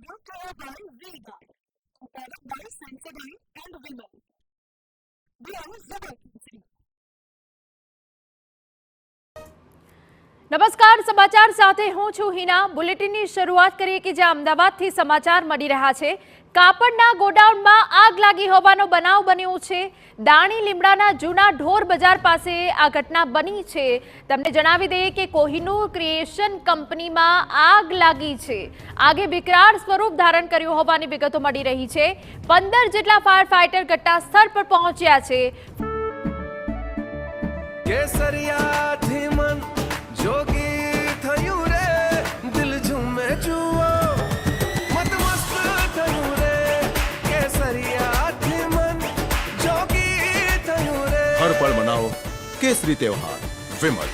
brought to you by Vega, a product by Sensodyne and Vimal. We are Zubal. નમસ્કાર, સમાચાર સાથે હું છું હિના। બુલેટિનની શરૂઆત કરીએ કે જ્યાં અમદાવાદથી સમાચાર મળી રહ્યા છે। કાપડના ગોડાઉનમાં આગ લાગી હોવાનો બનાવ બન્યો છે। દાણી લીમડાના જૂના ઢોર બજાર પાસે આ ઘટના બની છે। તમને જણાવી દઈએ કે કોહિનૂર ક્રિએશન કંપનીમાં આગ લાગી છે। આગે વિકરાળ સ્વરૂપ ધારણ કર્યું હોવાની વિગતો મળી રહી છે। 15 જેટલા ફાયર ફાઇટર ઘટના સ્થળ પર પહોંચ્યા છે। જોગી થયું રે દિલ ઝૂમે જુઓ મત મસ્ત થયું રે કેસરિયાથી મન જોગી થયું રે હર પળ મનાવો કેસરી તહેવાર વિમલ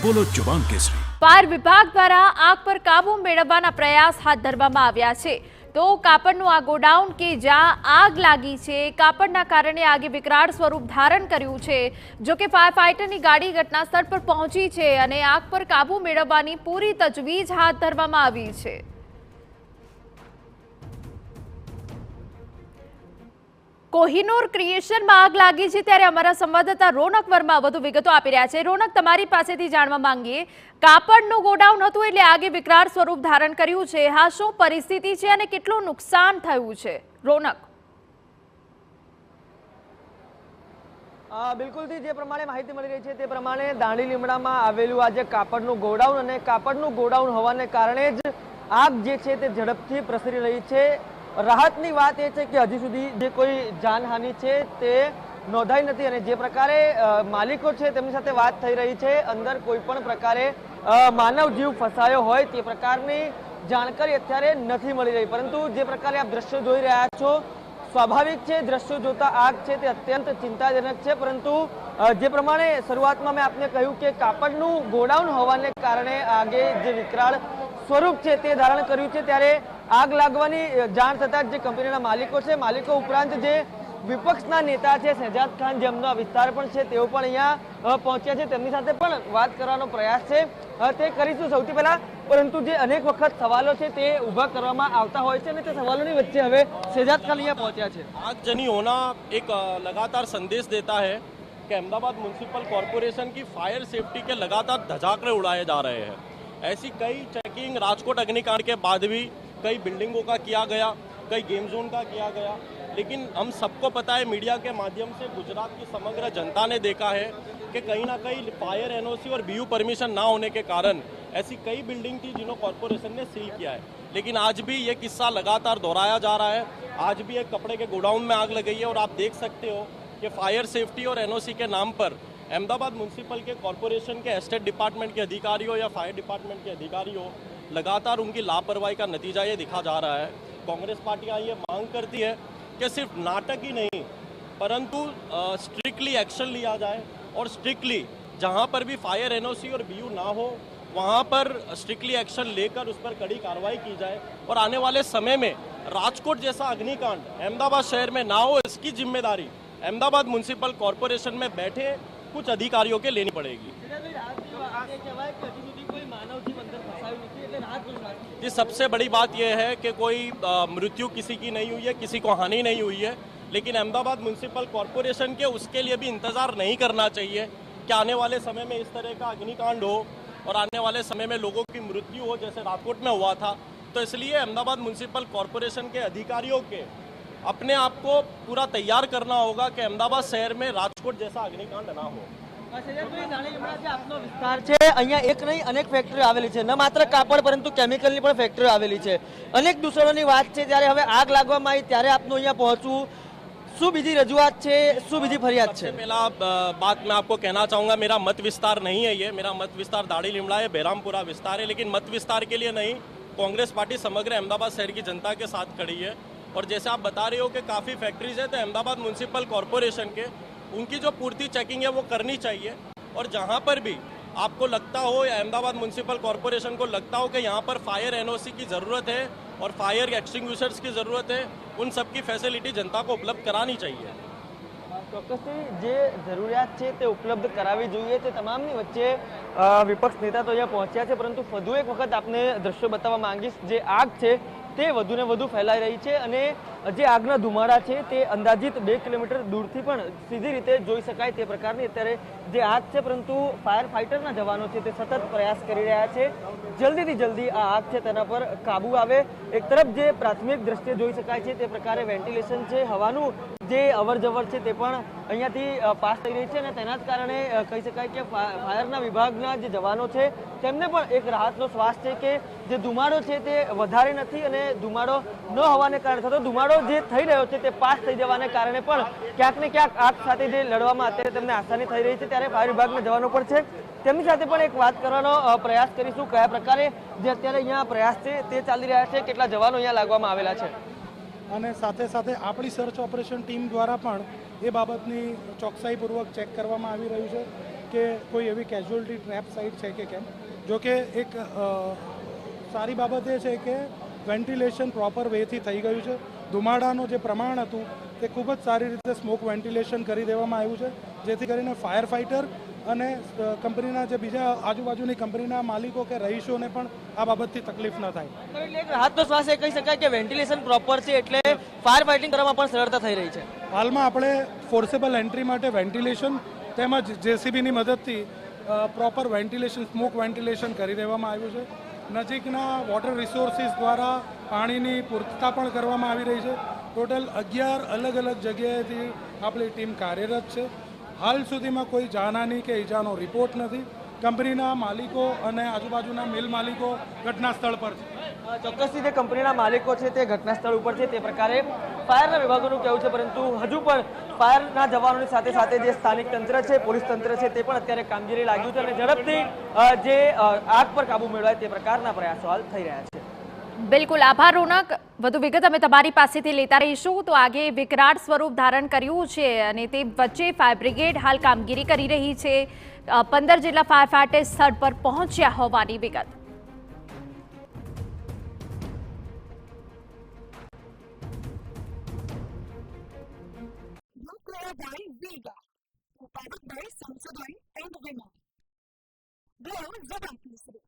બોલો જુબાન કેસરી। ફાયર વિભાગ દ્વારા આગ પર કાબુ મેળવવાના પ્રયાસ હાથ ધરવામાં આવ્યા છે। તો કાપડનું આ ગોડાઉન કે જ્યાં આગ લાગી છે, કાપડના કારણે આગે વિકરાળ સ્વરૂપ ધારણ કર્યું છે। જો કે ફાયર ફાઇટરની ગાડી ઘટના સ્થળ પર પહોંચી છે અને આગ પર કાબુ મેળવવાની પૂરી તજવીજ હાથ ધરવામાં આવી છે। કોહિનૂર ક્રિએશનમાં આગ લાગી છે ત્યારે અમારા સંવાદદાતા રોનક વર્મા વધુ વિગતો આપી રહ્યા છે। રોનક, તમારી પાસેથી જાણવા માંગીએ, કાપડનું ગોડાઉન હતું એટલે આગે વિકરાળ સ્વરૂપ ધારણ કર્યું છે। હા, શું પરિસ્થિતિ છે અને કેટલું નુકસાન થયું છે? રોનક। બિલકુલથી જે પ્રમાણે માહિતી મળી રહી છે તે પ્રમાણે દાણી લીમડામાં આવેલું આ જે કાપડનું ગોડાઉન અને કાપડનું ગોડાઉન હોવાને કારણે જ આગ જે છે તે ઝડપથી પ્રસરી રહી છે। રાહતની વાત એ છે કે હજી સુધી જે કોઈ જાનહાનિ છે તે નોંધાઈ નથી અને જે પ્રકારે માલિકો છે તેમની સાથે વાત થઈ રહી છે, અંદર કોઈ પણ પ્રકારે માનવ જીવ ફસાયો હોય તે પ્રકારની જાણકારી અત્યારે નથી મળી રહી। પરંતુ જે પ્રકારે આપ દ્રશ્યો જોઈ રહ્યા છો, સ્વાભાવિક છે, દ્રશ્યો જોતા આગ છે તે અત્યંત ચિંતાજનક છે। પરંતુ જે પ્રમાણે શરૂઆતમાં મેં આપને કહ્યું કે કાપડનું ગોડાઉન હોવાને કારણે આગે જે વિકરાળ સ્વરૂપ છે તે ધારણ કર્યું છે, ત્યારે આગ લાગવાની જાણ થતાં જે કંપનીના માલિકો ઉપરાંત જે વિપક્ષના નેતા છે શહેજાદ ખાન, જેમનો વિસ્તાર પણ છે, તેઓ પણ અહીંયા પહોંચ્યા છે। તેમની સાથે પણ વાત કરવાનો પ્રયાસ છે તે કરીશું સૌથી પહેલા। પરંતુ જે અનેક વખત સવાલો છે તે ઊભા કરવામાં આવતા હોય છે અને તે સવાલોની વચ્ચે હવે શહેજાદ ખાન અહીંયા પહોંચ્યા છે। आगजनी होना एक लगातार संदेश देता है कि अहमदाबाद म्यूनसिपल कॉरपोरेशन की फायर सेफ्टी के लगातार धजाकरे उड़ाए जा रहे हैं। ऐसी कई चेकिंग राजकोट अग्निकांड के बाद भी कई बिल्डिंगों का किया गया, कई गेम जोन का किया गया, लेकिन हम सबको पता है, मीडिया के माध्यम से गुजरात की समग्र जनता ने देखा है कि कहीं ना कहीं फायर एनओसी और बीयू परमिशन ना होने के कारण ऐसी कई बिल्डिंग थी जिन्हों कॉरपोरेशन ने सील किया है। लेकिन आज भी ये किस्सा लगातार दोहराया जा रहा है। आज भी एक कपड़े के गोडाउन में आग लगी है और आप देख सकते हो कि फायर सेफ्टी और एनओसी के नाम पर अहमदाबाद म्यूनसिपल के कॉरपोरेशन के एस्टेट डिपार्टमेंट के अधिकारी हो या फायर डिपार्टमेंट के अधिकारी हो, लगातार उनकी लापरवाही का नतीजा ये दिखा जा रहा है। कांग्रेस पार्टियां ये मांग करती है कि सिर्फ नाटक ही नहीं परंतु स्ट्रिक्टली एक्शन लिया जाए और स्ट्रिक्टली जहां पर भी फायर एनओसी और बीयू ना हो वहां पर स्ट्रिक्टली एक्शन लेकर उस पर कड़ी कार्रवाई की जाए और आने वाले समय में राजकोट जैसा अग्निकांड अहमदाबाद शहर में ना हो, इसकी जिम्मेदारी अहमदाबाद म्यूनसिपल कॉरपोरेशन में बैठे कुछ अधिकारियों के लेनी पड़ेगी। जी, सबसे बड़ी बात यह है कि कोई मृत्यु किसी की नहीं हुई है, किसी को हानि नहीं हुई है, लेकिन अहमदाबाद म्यूनसिपल कॉरपोरेशन के उसके लिए भी इंतजार नहीं करना चाहिए कि आने वाले समय में इस तरह का अग्निकांड हो और आने वाले समय में लोगों की मृत्यु हो जैसे राजकोट में हुआ था। तो इसलिए अहमदाबाद म्यूनसिपल कॉरपोरेशन के अधिकारियों के अपने आप को पूरा तैयार करना होगा कि अहमदाबाद शहर में राजकोट जैसा अग्निकांड ना हो। વિસ્તાર છે, અહીંયા એક નહીં અનેક ફેક્ટરીઓ આવેલી છે, ન માત્ર કાપડ પરંતુ કેમિકલની પણ ફેક્ટરીઓ આવેલી છે। અનેક દૂષણોની વાત છે, ત્યારે હવે આગ લાગવામાં આવી ત્યારે આપનું અહીંયા પહોંચવું, શું બીજી રજૂઆત છે, શું બીજી ફરિયાદ છે? पहला बात मैं आपको कहना चाहूँगा, मेरा मत विस्तार नहीं है ये, मेरा मत विस्तार दाड़ी लिमड़ा है, बेरामपुरा विस्तार है, लेकिन मत विस्तार के लिए नहीं, कांग्रेस पार्टी समग्र अहमदाबाद शहर की जनता के साथ खड़ी है। और जैसे आप बता रहे हो कि काफ़ी फैक्ट्रीज है, तो अहमदाबाद म्यूनसिपल कॉरपोरेशन के उनकी जो पूर्ति चेकिंग है वो करनी चाहिए। और जहाँ पर भी आपको लगता हो या अहमदाबाद म्यूनसिपल कॉरपोरेशन को लगता हो कि यहाँ पर फायर एनओसी की ज़रूरत है और फायर एक्सटिंग्विशर्स की ज़रूरत है, उन सब की फैसिलिटी जनता को उपलब्ध करानी चाहिए। ચોક્કસથી જે જરૂરિયાત છે તે ઉપલબ્ધ કરાવવી જોઈએ। તે તમામની વચ્ચે વિપક્ષ નેતા તો અહીંયા પહોંચ્યા છે, પરંતુ વધુ એક વખત આપને દ્રશ્યો બતાવવા માંગીશ। જે આગ છે તે વધુને વધુ ફેલાઈ રહી છે અને જે આગના ધુમાડા છે તે અંદાજિત 2 કિલોમીટર દૂરથી પણ સીધી રીતે જોઈ શકાય તે પ્રકારની અત્યારે જે આગ છે, પરંતુ ફાયર ફાઇટરના જવાનો છે તે સતત પ્રયાસ કરી રહ્યા છે જલ્દીથી જલ્દી આ આગ છે તેના પર કાબુ આવે. એક તરફ જે પ્રાથમિક દ્રષ્ટિએ જોઈ શકાય છે તે પ્રકારે વેન્ટિલેશન છે, હવાનું જે અવર જવર છે તે પણ અહીંયાથી પાસ થઈ રહી છે અને તેના જ કારણે કહી શકાય કે ફાયરના વિભાગના જે જવાનો છે તેમને પણ એક રાહતનો શ્વાસ છે કે જે ધુમાડો છે તે વધારે નથી અને ધુમાડો ન હોવાને કારણે થતો ધુમાડો જે થઈ રહ્યો છે તે પાસ થઈ જવાને કારણે પણ ક્યાંક ને ક્યાંક આગ સાથે જે લડવામાં અત્યારે તેમને આસાની થઈ રહી છે. ત્યારે ફાયર વિભાગના જવાનો પણ છે, તેમની સાથે પણ એક વાત કરવાનો પ્રયાસ કરીશું. કયા પ્રકારે જે અત્યારે અહીંયા પ્રયાસ છે તે ચાલી રહ્યા છે, કેટલા જવાનો અહીંયા લાગવામાં આવેલા છે અને સાથે સાથે આપણી સર્ચ ઓપરેશન ટીમ દ્વારા પણ એ બાબતની ચોકસાઈપૂર્વક ચેક કરવામાં આવી રહ્યું છે કે કોઈ એવી કેઝ્યુઅલ્ટી ટ્રેપ સાઇટ છે કે કેમ. જો કે એક સારી બાબત એ છે કે વેન્ટિલેશન પ્રોપર વેથી થઈ ગયું છે. ધુમાડાનું જે પ્રમાણ હતું તે ખૂબ જ સારી રીતે સ્મોક વેન્ટિલેશન કરી દેવામાં આવ્યું છે, જેથી કરીને ફાયર ફાઇટર અને કંપનીના જે બીજા આજુબાજુની કંપનીના માલિકો કે રહીશોને પણ આ બાબતથી તકલીફ ન થાય. એટલે એક રાહતનો શ્વાસ એ કહી શકાય કે વેન્ટિલેશન પ્રોપર છે એટલે ફાયર ફાઇટિંગ કરવામાં પણ સરળતા થઈ રહી છે. હાલમાં આપણે ફોર્સેબલ એન્ટ્રી માટે વેન્ટિલેશન તેમજ જેસીબીની મદદથી પ્રોપર વેન્ટિલેશન સ્મોક વેન્ટિલેશન કરી દેવામાં આવ્યું છે. નજીકના વોટર રિસોર્સિસ દ્વારા પાણીની પૂર્તતા પણ કરવામાં આવી રહી છે. ટોટલ 11 અલગ અલગ જગ્યાએથી આપણી ટીમ કાર્યરત છે. હાલ સુધીમાં કોઈ જાનહાની કે ઈજાનો રિપોર્ટ નથી. કંપનીના માલિકો અને આજુબાજુના મિલ માલિકો ઘટના સ્થળ પર છે. ચોક્કસથી જે કંપનીના માલિકો છે તે ઘટના સ્થળ ઉપર છે તે પ્રકારે ફાયરના વિભાગોનું કહેવું છે, પરંતુ હજુ પણ ફાયરના જવાનોની સાથે સાથે જે સ્થાનિક તંત્ર છે, પોલીસ તંત્ર છે તે પણ અત્યારે કામગીરી લાગ્યું છે અને ઝડપથી જે આગ પર કાબુ મેળવાય તે પ્રકારના પ્રયાસો હાલ થઈ રહ્યા છે. બિલકુલ આભાર રોનક. વધુ વિગત અમે તમારી પાસેથી લેતા રહીશું. તો આગે વિકરાળ સ્વરૂપ ધારણ કર્યું છે અને તે વચ્ચે ફાયર બ્રિગેડ હાલ કામગીરી કરી રહી છે. 15 જેટલા ફાયર ફાઇટર્સ સ્થળ પર પહોંચ્યા હોવાની વિગત. by Vega, powered by Samsonite and Women. They are Zebra Ministry.